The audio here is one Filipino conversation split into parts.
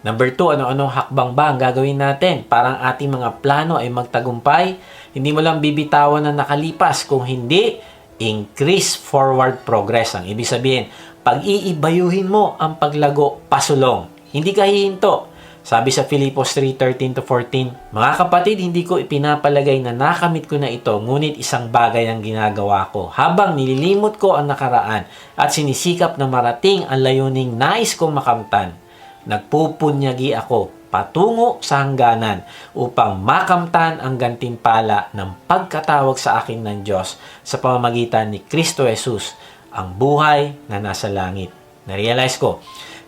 Number 2, ano-anong hakbang ba ang gagawin natin para ang ating mga plano ay magtagumpay? Hindi mo lang bibitawan na nakalipas, kung hindi, increase forward progress. Ang ibig sabihin, pag-iibayuhin mo ang paglago pasulong. Hindi ka hihinto. Sabi sa Filipos 3:13-14, mga kapatid, hindi ko ipinapalagay na nakamit ko na ito, ngunit isang bagay ang ginagawa ko. Habang nililimot ko ang nakaraan at sinisikap na marating ang layuning nais kong makamtan, nagpupunyagi ako patungo sa hangganan upang makamtan ang gantimpala ng pagkatawag sa akin ng Diyos sa pamamagitan ni Kristo Jesus, ang buhay na nasa langit. Na-realize ko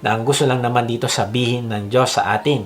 na ang gusto lang naman dito sabihin ng Diyos sa atin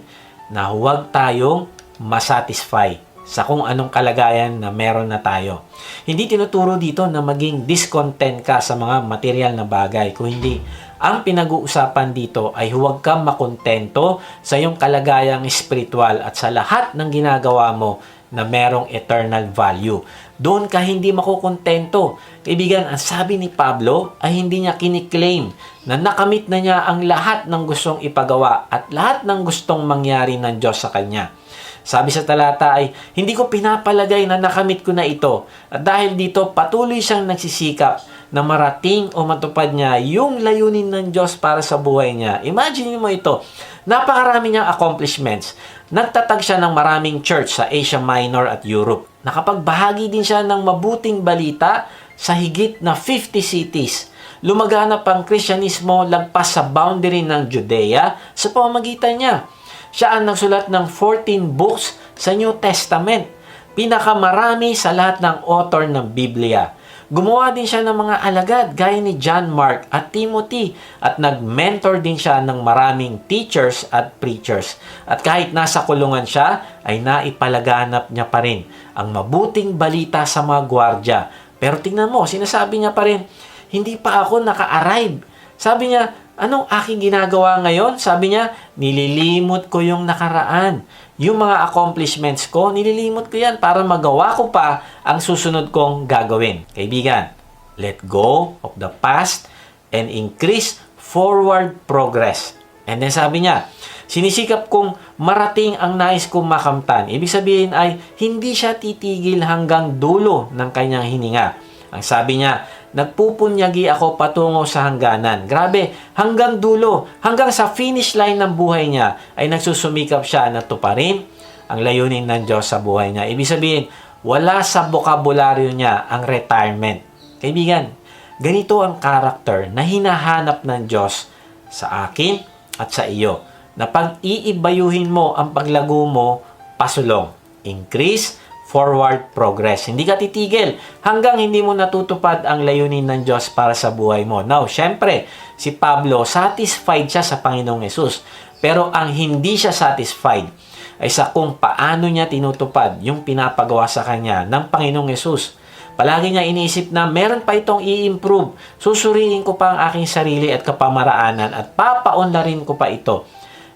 na huwag tayong masatisfy sa kung anong kalagayan na meron na tayo. Hindi tinuturo dito na maging discontent ka sa mga material na bagay. Kung hindi, ang pinag-uusapan dito ay huwag kang makontento sa iyong kalagayang spiritual at sa lahat ng ginagawa mo na merong eternal value. Doon ka hindi makukontento. Kaibigan, ang sabi ni Pablo ay hindi niya kiniklaim na nakamit na niya ang lahat ng gustong ipagawa at lahat ng gustong mangyari ng Diyos sa kanya. Sabi sa talata ay, hindi ko pinapalagay na nakamit ko na ito. At dahil dito, patuloy siyang nagsisikap na marating o matupad niya yung layunin ng Diyos para sa buhay niya. Imagine mo ito. Napakarami niyang accomplishments. Nagtatag siya ng maraming church sa Asia Minor at Europe. Nakapagbahagi din siya ng mabuting balita sa higit na 50 cities. Lumaganap ang Kristyanismo lagpas sa boundary ng Judea sa pamamagitan niya. Siya ang nagsulat ng 14 books sa New Testament. Pinakamarami sa lahat ng author ng Biblia. Gumawa din siya ng mga alagad gaya ni John Mark at Timothy at nag-mentor din siya ng maraming teachers at preachers. At kahit nasa kulungan siya, ay naipalaganap niya pa rin ang mabuting balita sa mga gwardya. Pero tingnan mo, sinasabi niya pa rin, hindi pa ako naka-arrive. Sabi niya, anong aking ginagawa ngayon? Sabi niya, nililimot ko yung nakaraan. Yung mga accomplishments ko, nililimot ko yan para magawa ko pa ang susunod kong gagawin. Kaibigan, let go of the past and increase forward progress. And then sabi niya, sinisikap kong marating ang nais kong makamtan. Ibig sabihin ay, hindi siya titigil hanggang dulo ng kanyang hininga. Ang sabi niya, nagpupunyagi ako patungo sa hangganan. Grabe, hanggang dulo, hanggang sa finish line ng buhay niya, ay nagsusumikap siya na tuparin ang layunin ng Diyos sa buhay niya. Ibig sabihin, wala sa bokabularyo niya ang retirement. Kaibigan, ganito ang karakter na hinahanap ng Diyos sa akin at sa iyo. Na pag-iibayuhin mo ang paglago mo, pasulong. Increase forward progress. Hindi ka titigil hanggang hindi mo natutupad ang layunin ng Diyos para sa buhay mo. Now, syempre, si Pablo, satisfied siya sa Panginoong Yesus. Pero ang hindi siya satisfied ay sa kung paano niya tinutupad yung pinapagawa sa kanya ng Panginoong Yesus. Palagi niya iniisip na meron pa itong i-improve. Susuriin ko pa ang aking sarili at kapamaraanan at papaunlarin ko pa ito.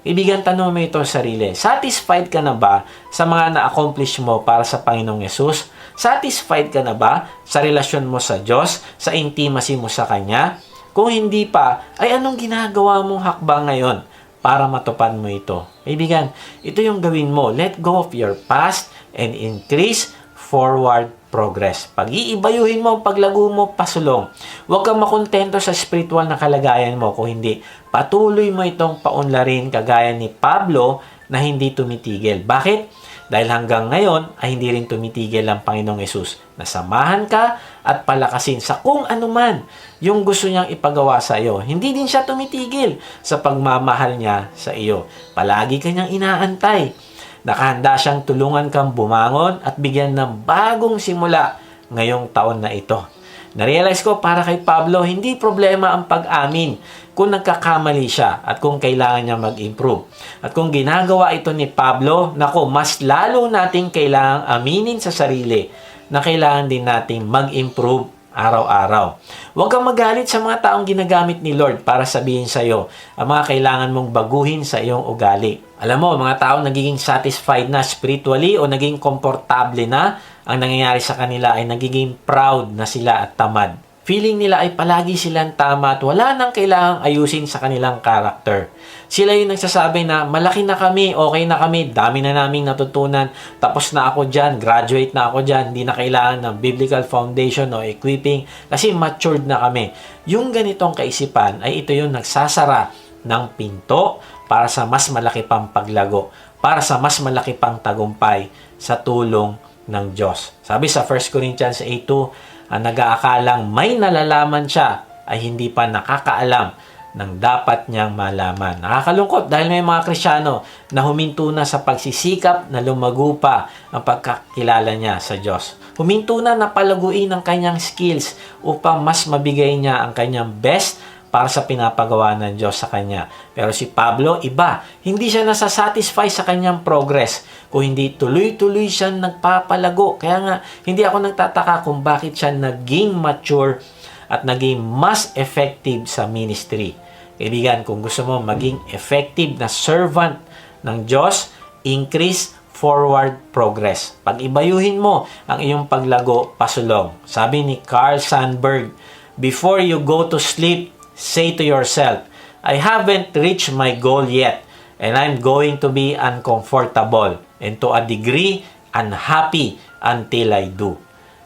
Ibigan, tanong mo ito sa sarili. Satisfied ka na ba sa mga na-accomplish mo para sa Panginoong Yesus? Satisfied ka na ba sa relasyon mo sa Diyos, sa intimacy mo sa Kanya? Kung hindi pa, ay anong ginagawa mong hakbang ngayon para matupad mo ito? Ibigan, ito yung gawin mo. Let go of your past and increase forward progress. Pag-iibayuhin mo ang paglago mo, pasulong. Huwag kang makontento sa spiritual na kalagayan mo. Kung hindi, patuloy mo itong paunlarin kagaya ni Pablo na hindi tumitigil. Bakit? Dahil hanggang ngayon ay hindi rin tumitigil ang Panginoong Yesus. Nasamahan ka at palakasin sa kung anuman yung gusto niyang ipagawa sa iyo. Hindi din siya tumitigil sa pagmamahal niya sa iyo. Palagi kanyang inaantay. Nakahanda siyang tulungan kang bumangon at bigyan ng bagong simula ngayong taon na ito. Narealize ko para kay Pablo, hindi problema ang pag-amin kung nagkakamali siya at kung kailangan niya mag-improve. At kung ginagawa ito ni Pablo, nako, mas lalo nating kailangang aminin sa sarili na kailangan din nating mag-improve araw-araw. Huwag kang magalit sa mga taong ginagamit ni Lord para sabihin sa iyo ang mga kailangan mong baguhin sa iyong ugali. Alam mo, mga taong nagiging satisfied na spiritually o naging komportable na, ang nangyayari sa kanila ay nagiging proud na sila at tamad. Feeling nila ay palagi silang tama at wala nang kailangang ayusin sa kanilang character. Sila yung nagsasabi na malaki na kami, okay na kami, dami na naming natutunan, tapos na ako dyan, graduate na ako dyan, hindi na kailangan ng biblical foundation o equipping kasi matured na kami. Yung ganitong kaisipan ay ito yung nagsasara ng pinto para sa mas malaki pang paglago, para sa mas malaki pang tagumpay sa tulong ng Diyos. Sabi sa 1 Corinthians 8:2, ang nag-aakalang may nalalaman siya ay hindi pa nakakaalam ng dapat niyang malaman. Nakakalungkot dahil may mga Kristiyano na huminto na sa pagsisikap na lumago pa ang pagkakilala niya sa Diyos. Huminto na palaguin ang kanyang skills upang mas mabigay niya ang kanyang best para sa pinapagawa ng Diyos sa kanya. Pero si Pablo, iba. Hindi siya nasasatisfy sa kanyang progress kung hindi tuloy-tuloy siya nagpapalago. Kaya nga, hindi ako nagtataka kung bakit siya naging mature at naging mas effective sa ministry. Kaibigan, kung gusto mo maging effective na servant ng Diyos, increase forward progress. Pag-ibayuhin mo ang iyong paglago pasulong. Sabi ni Carl Sandburg, before you go to sleep, say to yourself, I haven't reached my goal yet, and I'm going to be uncomfortable and to a degree unhappy until I do.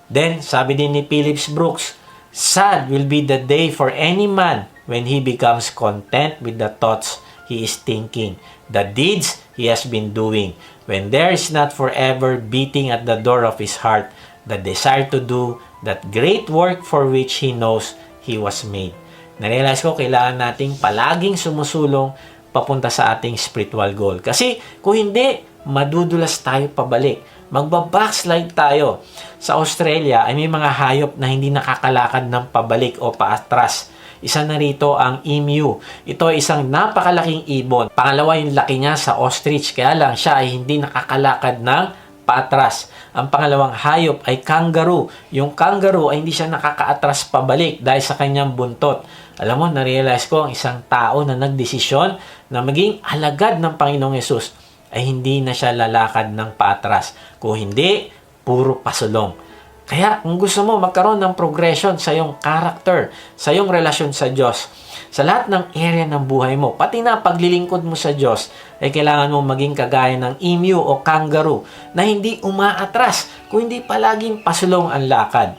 Then, sabi din ni Phillips Brooks, sad will be the day for any man when he becomes content with the thoughts he is thinking, the deeds he has been doing, when there is not forever beating at the door of his heart the desire to do that great work for which he knows he was made. Narealize ko, kailangan nating palaging sumusulong papunta sa ating spiritual goal. Kasi kung hindi, madudulas tayo pabalik. Magbabackslide tayo. Sa Australia ay may mga hayop na hindi nakakalakad ng pabalik o paatras. Isa na rito ang emu. Ito ay isang napakalaking ibon. Pangalawa yung laki niya sa ostrich. Kaya lang siya ay hindi nakakalakad ng paatras. Ang pangalawang hayop ay kangaroo. Yung kangaroo ay hindi siya nakakaatras pabalik dahil sa kanyang buntot. Alam mo, na-realize ko ang isang tao na nagdesisyon na maging alagad ng Panginoong Yesus ay hindi na siya lalakad ng paatras. Kung hindi, puro pasulong. Kaya kung gusto mo magkaroon ng progression sa iyong character, sa iyong relasyon sa Diyos, sa lahat ng area ng buhay mo, pati na paglilingkod mo sa Diyos, ay kailangan mo maging kagaya ng emu o kangaroo na hindi umaatras, kung hindi palaging pasulong ang lakad.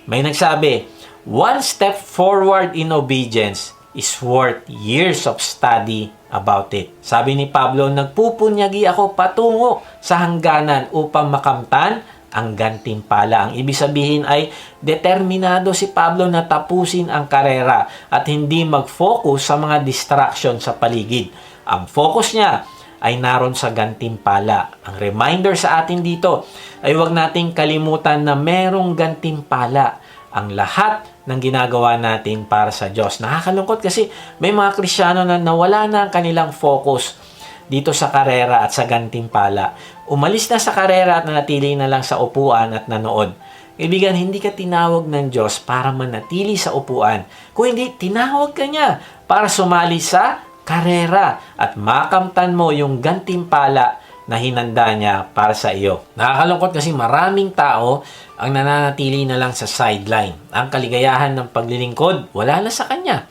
May nagsabi, one step forward in obedience is worth years of study about it. Sabi ni Pablo, nagpupunyagi ako patungo sa hangganan upang makamtan ang gantimpala. Ang ibig sabihin ay determinado si Pablo na tapusin ang karera at hindi mag-focus sa mga distraction sa paligid. Ang focus niya ay naroon sa gantimpala. Ang reminder sa atin dito ay huwag nating kalimutan na merong gantimpala ang lahat ng ginagawa natin para sa Diyos. Nakakalungkot kasi may mga Kristiyano na nawala na ang kanilang focus dito sa karera at sa gantimpala. Umalis na sa karera at nanatili na lang sa upuan at nanood. Kaibigan, hindi ka tinawag ng Diyos para manatili sa upuan. Kung hindi, tinawag ka niya para sumali sa karera at makamtan mo yung gantimpala na hinanda niya para sa iyo. Nakakalungkot kasi maraming tao ang nananatili na lang sa sideline. Ang kaligayahan ng paglilingkod, wala na sa kanya.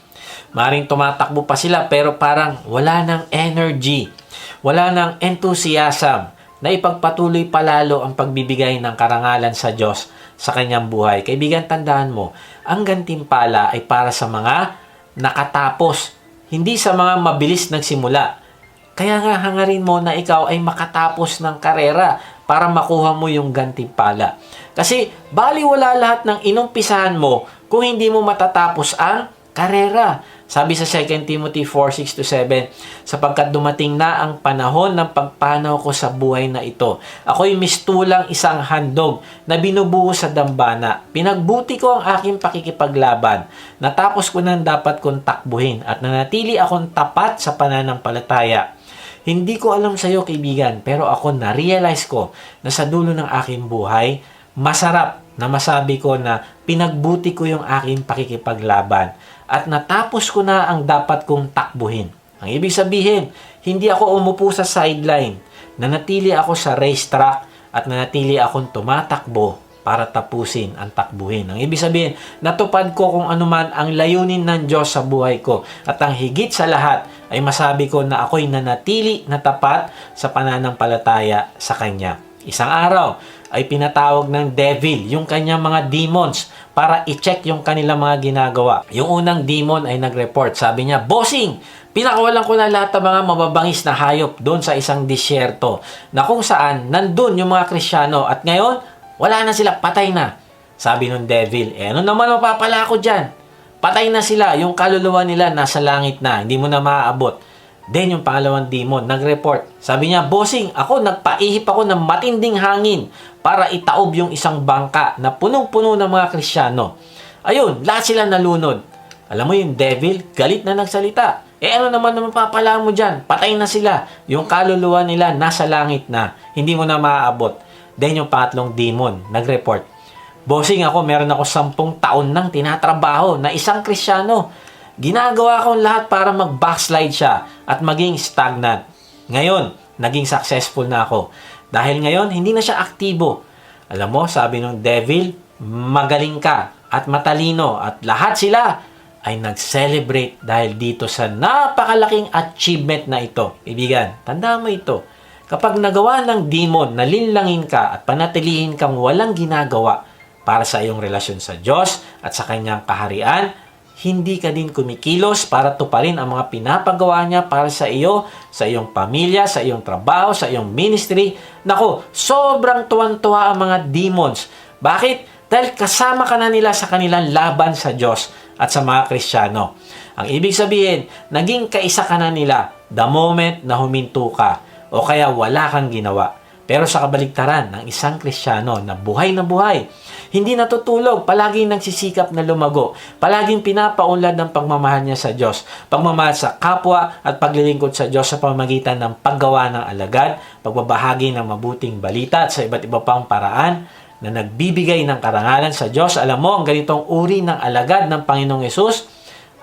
Maring tumatakbo pa sila pero parang wala ng energy, wala ng enthusiasm na ipagpatuloy palalo ang pagbibigay ng karangalan sa Diyos sa kanyang buhay. Kaibigan, tandaan mo, ang gantimpala ay para sa mga nakatapos, hindi sa mga mabilis nagsimula. Kaya nga hangarin mo na ikaw ay makatapos ng karera para makuha mo yung gantimpala. Kasi baliwala lahat ng inumpisahan mo kung hindi mo matatapos ang karera. Sabi sa 2 Timothy 4:6-7, sapagkat dumating na ang panahon ng pagpanaw ko sa buhay na ito. Ako'y mistulang isang handog na binubuo sa dambana. Pinagbuti ko ang aking pakikipaglaban. Natapos ko nang dapat kong takbuhin at nanatili akong tapat sa pananampalataya. Hindi ko alam sa iyo, kaibigan, pero ako na-realize ko na sa dulo ng aking buhay, masarap na masabi ko na pinagbuti ko yung aking pakikipaglaban at natapos ko na ang dapat kong takbuhin. Ang ibig sabihin, hindi ako umupo sa sideline, nanatili ako sa racetrack at nanatili akong tumatakbo para tapusin ang takbuhin. Ang ibig sabihin, natupad ko kung anuman ang layunin ng Diyos sa buhay ko. At ang higit sa lahat ay masabi ko na ako'y nanatili na tapat sa pananampalataya sa Kanya. Isang araw ay pinatawag ng devil yung kanyang mga demons para i-check yung kanilang mga ginagawa. Yung unang demon ay nag-report. Sabi niya, "Bossing, pinakawalan ko na lahat ng mga mababangis na hayop doon sa isang disyerto na kung saan nandun yung mga Kristyano at ngayon, wala na sila, patay na." Sabi ng devil, ano naman mapapala ko dyan? Patay na sila, yung kaluluwa nila nasa langit na, hindi mo na maaabot. Then yung pangalawang demon, nag-report. Sabi niya, "Bossing, nagpaihip ako ng matinding hangin para itaob yung isang bangka na punong-puno ng mga Kristyano." Ayun, lahat sila nalunod. Alam mo yung devil, galit na nagsalita. Ano naman mapapala mo dyan? Patay na sila. Yung kaluluwa nila nasa langit na, hindi mo na maaabot. Then yung pangatlong demon, nag-report. "Bossing, meron ako 10 taon nang tinatrabaho na isang Kristyano. Ginagawa ko lahat para mag-backslide siya at maging stagnant. Ngayon, naging successful na ako. Dahil ngayon, hindi na siya aktibo." Alam mo, sabi ng devil, magaling ka at matalino at lahat sila ay nag-celebrate dahil dito sa napakalaking achievement na ito. Ibigan, tandaan mo ito. Kapag nagawa ng demon na linlangin ka at panatilihin kang walang ginagawa para sa iyong relasyon sa Diyos at sa Kanyang kaharian, hindi ka din kumikilos para tuparin ang mga pinapagawa niya para sa iyo, sa iyong pamilya, sa iyong trabaho, sa iyong ministry. Nako, sobrang tuwan-tuwa ang mga demons. Bakit? Dahil kasama ka na nila sa kanilang laban sa Diyos at sa mga Kristiyano. Ang ibig sabihin, naging kaisa ka na nila the moment na huminto ka o kaya wala kang ginawa. Pero sa kabaligtaran ng isang Kristiyano na buhay, hindi natutulog, palaging nagsisikap na lumago, palaging pinapaunlad ng pagmamahal niya sa Diyos, pagmamahal sa kapwa at paglilingkod sa Diyos sa pamamagitan ng paggawa ng alagad, pagbabahagi ng mabuting balita at sa iba't iba pang paraan na nagbibigay ng karangalan sa Diyos. Alam mo, ang ganitong uri ng alagad ng Panginoong Yesus,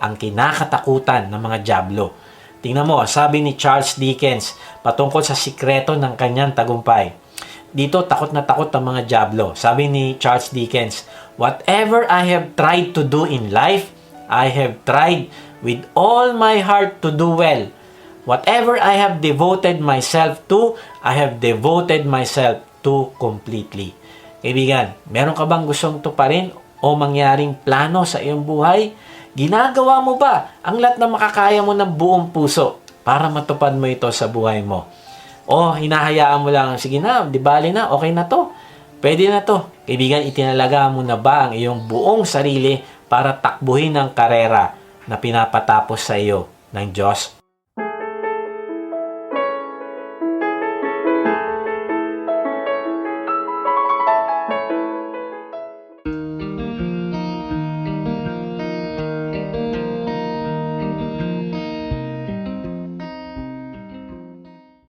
ang kinakatakutan ng mga dyablo. Tingnan mo, sabi ni Charles Dickens patungkol sa sikreto ng kanyang tagumpay. Dito, takot na takot ang mga dyablo. Sabi ni Charles Dickens, "Whatever I have tried to do in life, I have tried with all my heart to do well. Whatever I have devoted myself to, I have devoted myself to completely." Kaibigan, meron ka bang gustong tuparin o mangyaring plano sa iyong buhay? Ginagawa mo ba ang lahat na makakaya mo ng buong puso para matupad mo ito sa buhay mo? O hinahayaan mo lang, sige na, di bali na, okay na to. Pwede na to. Kaibigan, itinalaga mo na ba ang iyong buong sarili para takbuhin ang karera na pinapatapos sa iyo ng Diyos?